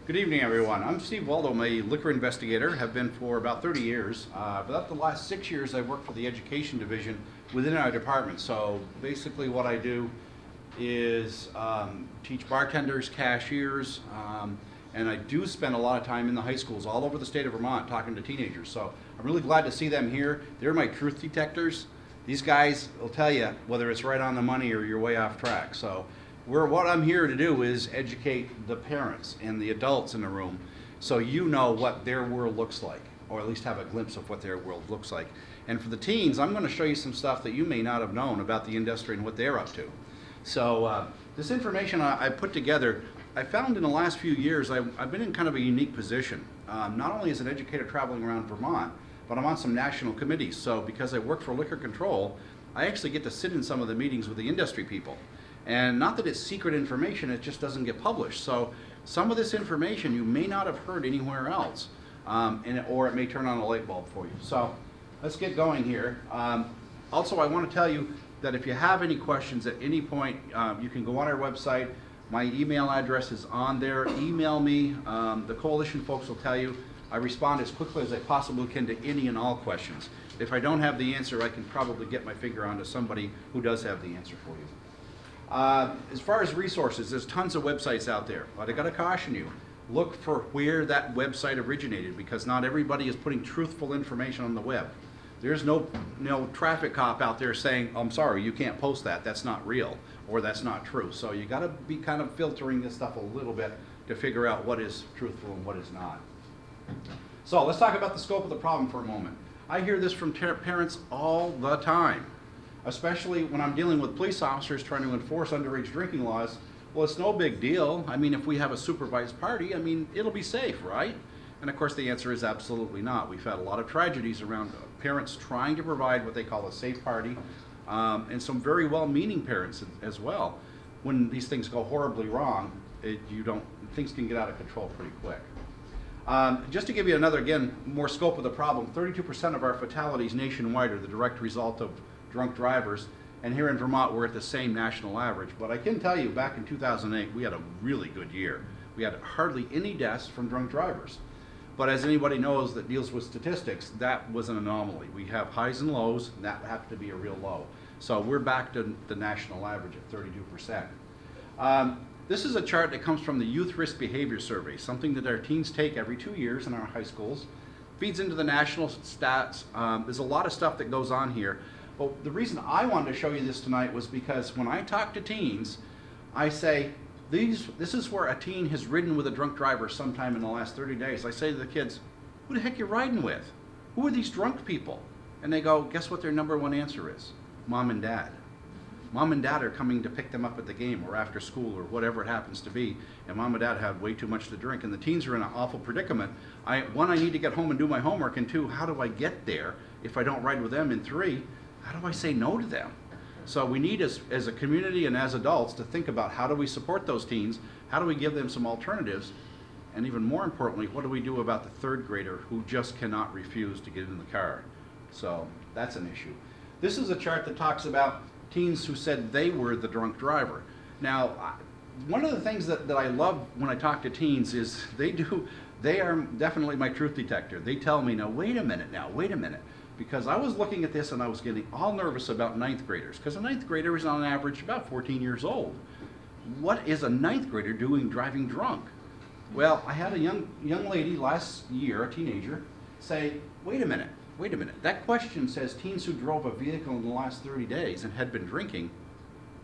Good evening, everyone. I'm Steve Waldo. I'm a liquor investigator, have been for about 30 years. But up the last 6 years, I've worked for the education division within our department. So basically what I do is teach bartenders, cashiers, and I do spend a lot of time in the high schools all over the state of Vermont talking to teenagers. So I'm really glad to see them here. They're my truth detectors. These guys will tell you whether it's right on the money or you're way off track. So what I'm here to do is educate the parents and the adults in the room so you know what their world looks like, or at least have a glimpse of what their world looks like. And for the teens, I'm going to show you some stuff that you may not have known about the industry and what they're up to. So this information I put together, I found in the last few years, I've been in kind of a unique position. Not only as an educator traveling around Vermont, but I'm on some national committees. So because I work for liquor control, I actually get to sit in some of the meetings with the industry people. And not that it's secret information, it just doesn't get published. So some of this information you may not have heard anywhere else, or it may turn on a light bulb for you. So let's get going here. Also, I want to tell you that if you have any questions at any point, you can go on our website. My email address is on there. Email me. The coalition folks will tell you. I respond as quickly as I possibly can to any and all questions. If I don't have the answer, I can probably get my finger onto somebody who does have the answer for you. As far as resources, there's tons of websites out there, but I got to caution you, look for where that website originated, because not everybody is putting truthful information on the web. There's no traffic cop out there saying, I'm sorry, you can't post that, that's not real, or that's not true. So you got to be kind of filtering this stuff a little bit to figure out what is truthful and what is not. So let's talk about the scope of the problem for a moment. I hear this from parents all the time, especially when I'm dealing with police officers trying to enforce underage drinking laws. Well, it's no big deal. I mean, if we have a supervised party, I mean, it'll be safe, right? And of course the answer is absolutely not. We've had a lot of tragedies around parents trying to provide what they call a safe party, and some very well-meaning parents as well. When these things go horribly wrong, things can get out of control pretty quick. Just to give you another, again, more scope of the problem, 32% of our fatalities nationwide are the direct result of drunk drivers, and here in Vermont we're at the same national average. But I can tell you, back in 2008 we had a really good year. We had hardly any deaths from drunk drivers. But as anybody knows that deals with statistics, that was an anomaly. We have highs and lows, and that happened to be a real low. So we're back to the national average at 32%. This is a chart that comes from the Youth Risk Behavior Survey, something that our teens take every 2 years in our high schools. Feeds into the national stats. There's a lot of stuff that goes on here. But the reason I wanted to show you this tonight was because when I talk to teens, I say, this is where a teen has ridden with a drunk driver sometime in the last 30 days. I say to the kids, who the heck are you riding with? Who are these drunk people? And they go, guess what their #1 answer is? Mom and Dad. Mom and Dad are coming to pick them up at the game or after school or whatever it happens to be, and Mom and Dad have way too much to drink, and the teens are in an awful predicament. One, I need to get home and do my homework, and two, how do I get there if I don't ride with them? And three, how do I say no to them? So we need, as a community and as adults, to think about how do we support those teens, how do we give them some alternatives, and even more importantly, what do we do about the 3rd grader who just cannot refuse to get in the car? So that's an issue. This is a chart that talks about teens who said they were the drunk driver. Now, one of the things that I love when I talk to teens is they are definitely my truth detector. They tell me, now wait a minute, because I was looking at this and I was getting all nervous about 9th graders, because a 9th grader is on average about 14 years old. What is a 9th grader doing driving drunk? Well, I had a young lady last year, a teenager, say, wait a minute, that question says teens who drove a vehicle in the last 30 days and had been drinking,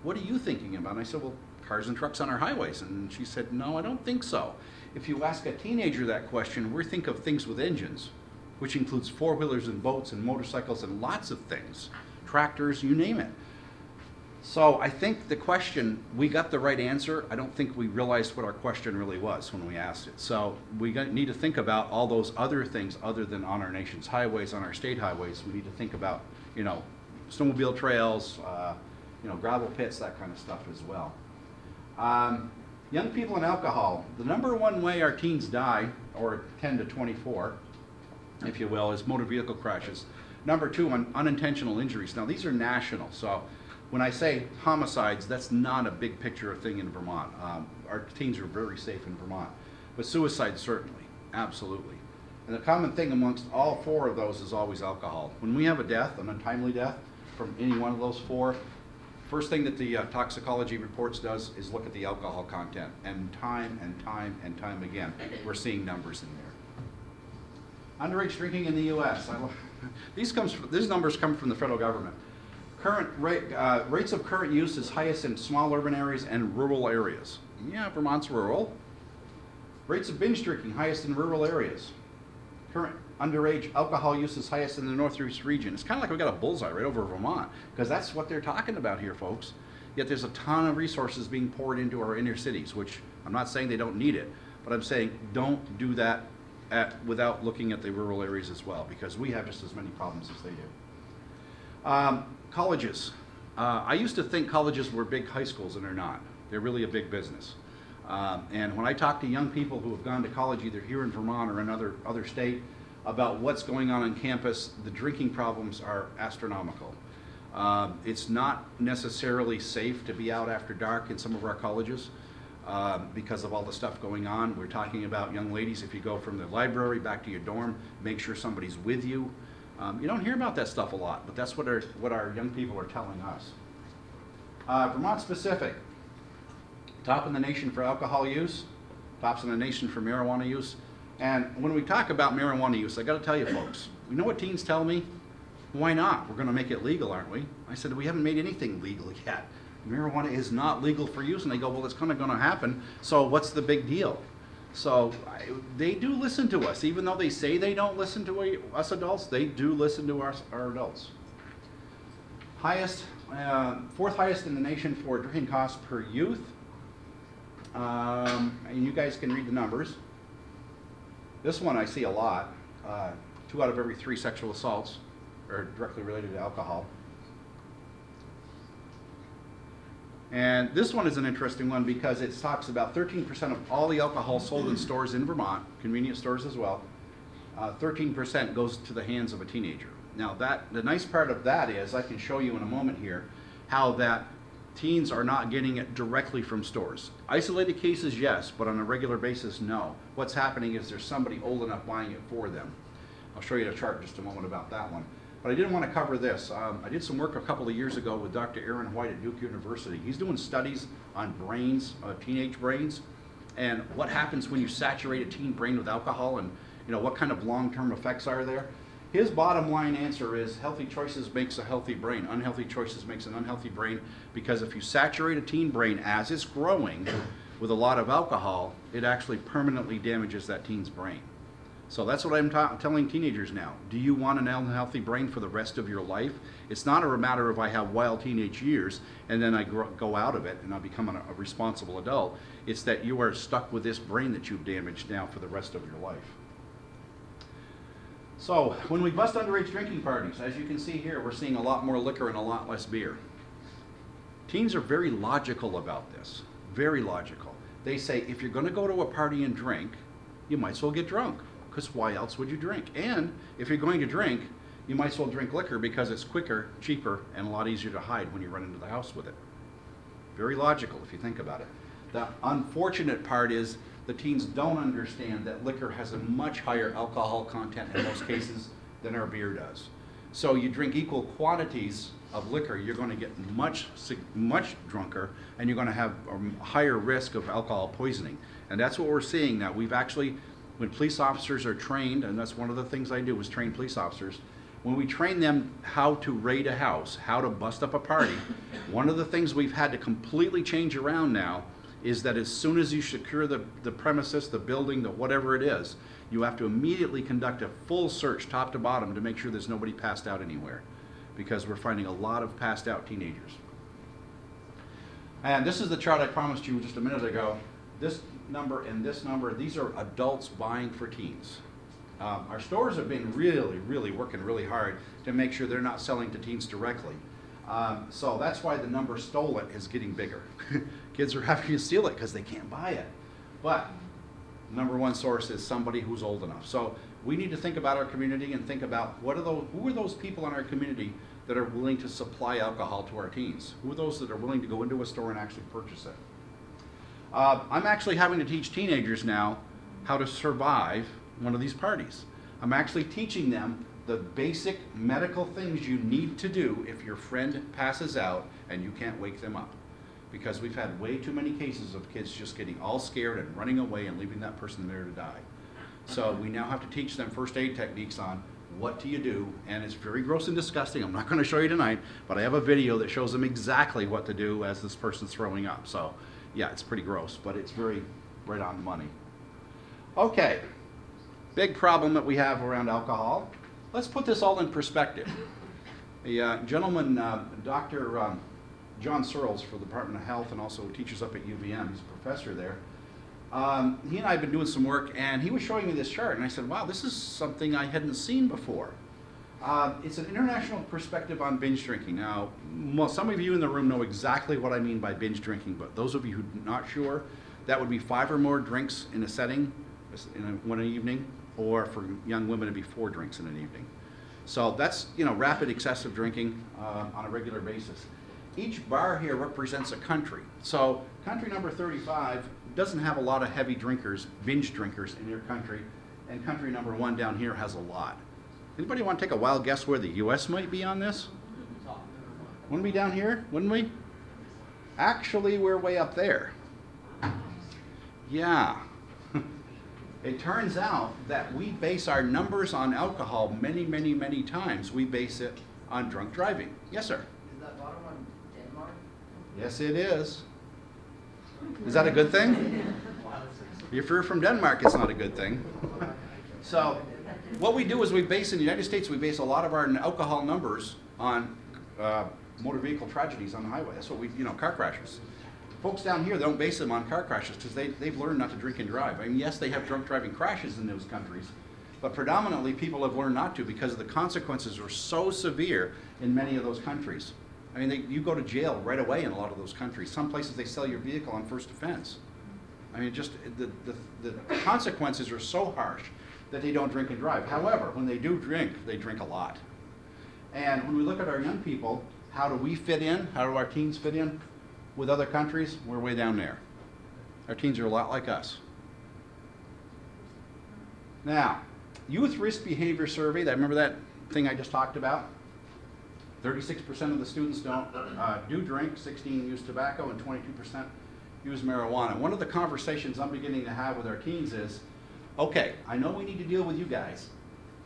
what are you thinking about? And I said, well, cars and trucks on our highways. And she said, no, I don't think so. If you ask a teenager that question, we think of things with engines, which includes 4-wheelers and boats and motorcycles and lots of things, tractors, you name it. So I think the question, we got the right answer. I don't think we realized what our question really was when we asked it. So we need to think about all those other things other than on our nation's highways, on our state highways. We need to think about, snowmobile trails, gravel pits, that kind of stuff as well. Young people and alcohol. The #1 way our teens die, or 10 to 24, if you will, is motor vehicle crashes. #2, unintentional injuries. Now these are national, so when I say homicides, that's not a big picture thing in Vermont. Our teens are very safe in Vermont. But suicide, certainly, absolutely. And the common thing amongst all four of those is always alcohol. When we have a death, an untimely death, from any one of those four, first thing that the toxicology reports does is look at the alcohol content. And time and time and time again, we're seeing numbers in there. Underage drinking in the U.S. These numbers come from the federal government. Rates of current use is highest in small urban areas and rural areas. Yeah, Vermont's rural. Rates of binge drinking highest in rural areas. Current underage alcohol use is highest in the Northeast region. It's kind of like we got a bullseye right over Vermont, because that's what they're talking about here, folks. Yet there's a ton of resources being poured into our inner cities, which I'm not saying they don't need it, but I'm saying don't do that without looking at the rural areas as well, because we have just as many problems as they do. Colleges. I used to think colleges were big high schools, and they're not. They're really a big business. And when I talk to young people who have gone to college either here in Vermont or another state about what's going on campus, the drinking problems are astronomical. It's not necessarily safe to be out after dark in some of our colleges because of all the stuff going on. We're talking about young ladies, if you go from the library back to your dorm, make sure somebody's with you. You don't hear about that stuff a lot, but that's what our young people are telling us. Vermont specific. Top in the nation for alcohol use, tops in the nation for marijuana use. And when we talk about marijuana use, I got to tell you folks, you know what teens tell me? Why not? We're going to make it legal, aren't we? I said, we haven't made anything legal yet. Marijuana is not legal for use. And they go, well, it's kind of going to happen, so what's the big deal? So they do listen to us. Even though they say they don't listen to us adults, they do listen to our adults. Fourth highest in the nation for drinking costs per youth. And you guys can read the numbers. This one I see a lot. 2 out of every 3 sexual assaults are directly related to alcohol. And this one is an interesting one because it talks about 13% of all the alcohol sold in stores in Vermont, convenience stores as well, 13% goes to the hands of a teenager. Now the nice part of that is, I can show you in a moment here, how that teens are not getting it directly from stores. Isolated cases, yes, but on a regular basis, no. What's happening is there's somebody old enough buying it for them. I'll show you a chart in just a moment about that one. But I didn't want to cover this. I did some work a couple of years ago with Dr. Aaron White at Duke University. He's doing studies on brains, teenage brains, and what happens when you saturate a teen brain with alcohol, and what kind of long-term effects are there. His bottom line answer is healthy choices makes a healthy brain. Unhealthy choices makes an unhealthy brain, because if you saturate a teen brain as it's growing with a lot of alcohol, it actually permanently damages that teen's brain. So that's what I'm telling teenagers now. Do you want an unhealthy brain for the rest of your life? It's not a matter of I have wild teenage years and then I go out of it and I become a responsible adult. It's that you are stuck with this brain that you've damaged now for the rest of your life. So when we bust underage drinking parties, as you can see here, we're seeing a lot more liquor and a lot less beer. Teens are very logical about this, very logical. They say, if you're going to go to a party and drink, you might as well get drunk, because why else would you drink? And if you're going to drink, you might as well drink liquor because it's quicker, cheaper, and a lot easier to hide when you run into the house with it. Very logical if you think about it. The unfortunate part is the teens don't understand that liquor has a much higher alcohol content in most cases than our beer does. So you drink equal quantities of liquor, you're going to get much drunker, and you're going to have a higher risk of alcohol poisoning. And that's what we're seeing now. We've actually, when police officers are trained, and that's one of the things I do is train police officers, when we train them how to raid a house, how to bust up a party, one of the things we've had to completely change around now is that as soon as you secure the premises, the building, the whatever it is, you have to immediately conduct a full search top to bottom to make sure there's nobody passed out anywhere, because we're finding a lot of passed out teenagers. And this is the chart I promised you just a minute ago. This number and this number, these are adults buying for teens. Our stores have been really working really hard to make sure they're not selling to teens directly. So that's why the number stolen is getting bigger. Kids are having to steal it because they can't buy it. But the number one source is somebody who's old enough. So we need to think about our community and think about who are those people in our community that are willing to supply alcohol to our teens? Who are those that are willing to go into a store and actually purchase it? I'm actually having to teach teenagers now how to survive one of these parties. I'm actually teaching them the basic medical things you need to do if your friend passes out and you can't wake them up. Because we've had way too many cases of kids just getting all scared and running away and leaving that person there to die. So we now have to teach them first aid techniques on what do you do, and it's very gross and disgusting. I'm not going to show you tonight, but I have a video that shows them exactly what to do as this person's throwing up. So yeah, it's pretty gross, but it's very right on the money. Okay, big problem that we have around alcohol. Let's put this all in perspective. A gentleman, Dr. John Searles for the Department of Health and also teaches up at UVM, he's a professor there. He and I have been doing some work, and he was showing me this chart, and I said, wow, this is something I hadn't seen before. It's an international perspective on binge drinking. Now, some of you in the room know exactly what I mean by binge drinking, but those of you who are not sure, that would be 5 or more drinks in a setting in one evening, or for young women it'd be 4 drinks in an evening. So that's, you know, rapid excessive drinking on a regular basis. Each bar here represents a country. So country number 35 doesn't have a lot of heavy drinkers, binge drinkers in your country, and country number 1 down here has a lot. Anybody want to take a wild guess where the US might be on this? Wouldn't we down here? Wouldn't we? Actually, we're way up there. Yeah. It turns out that we base our numbers on alcohol many, many, many times. We base it on drunk driving. Yes, sir? Is that bottom one Denmark? Yes, it is. Is that a good thing? If you're from Denmark, it's not a good thing. So what we do is we base, in the United States, we base a lot of our alcohol numbers on motor vehicle tragedies on the highway. That's what we, you know, car crashes. Folks down here, they don't base them on car crashes because they've learned not to drink and drive. I mean, yes, they have drunk driving crashes in those countries, but predominantly people have learned not to because the consequences are so severe in many of those countries. I mean, you go to jail right away in a lot of those countries. Some places they sell your vehicle on first offense. I mean, just the consequences are so harsh that they don't drink and drive. However, when they do drink, they drink a lot. And when we look at our young people, how do we fit in? How do our teens fit in with other countries? We're way down there. Our teens are a lot like us. Now, youth risk behavior survey, remember that thing I just talked about? 36% of the students do drink, 16 use tobacco, and 22% use marijuana. One of the conversations I'm beginning to have with our teens is, okay, I know we need to deal with you guys,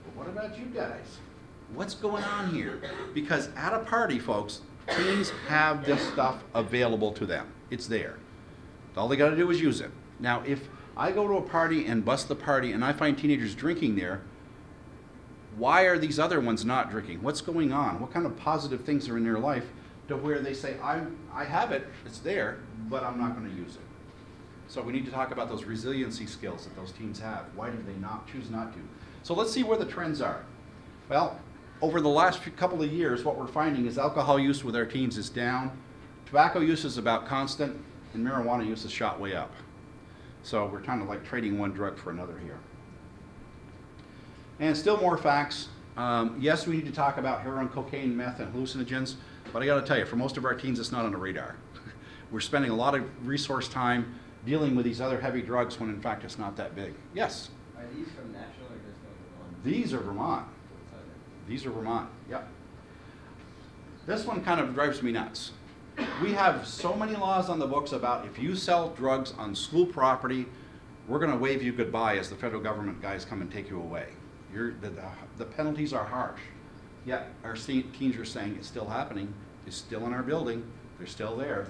but what about you guys? What's going on here? Because at a party, folks, teens have this stuff available to them. It's there. All they got to do is use it. Now, if I go to a party and bust the party and I find teenagers drinking there, why are these other ones not drinking? What's going on? What kind of positive things are in their life to where they say, I have it, it's there, but I'm not going to use it? So we need to talk about those resiliency skills that those teens have. Why do they choose not to? So let's see where the trends are. Well, over the last couple of years, what we're finding is alcohol use with our teens is down, tobacco use is about constant, and marijuana use is shot way up. So we're kind of like trading one drug for another here. And still more facts. Yes, we need to talk about heroin, cocaine, meth, and hallucinogens, but I got to tell you, for most of our teens, it's not on the radar. We're spending a lot of resource time dealing with these other heavy drugs when in fact it's not that big. Yes? Are these from national or just local? These are Vermont. These are Vermont, yep. This one kind of drives me nuts. We have so many laws on the books about if you sell drugs on school property, we're going to wave you goodbye as the federal government guys come and take you away. The penalties are harsh. Yet our teens are saying it's still happening, it's still in our building, they're still there.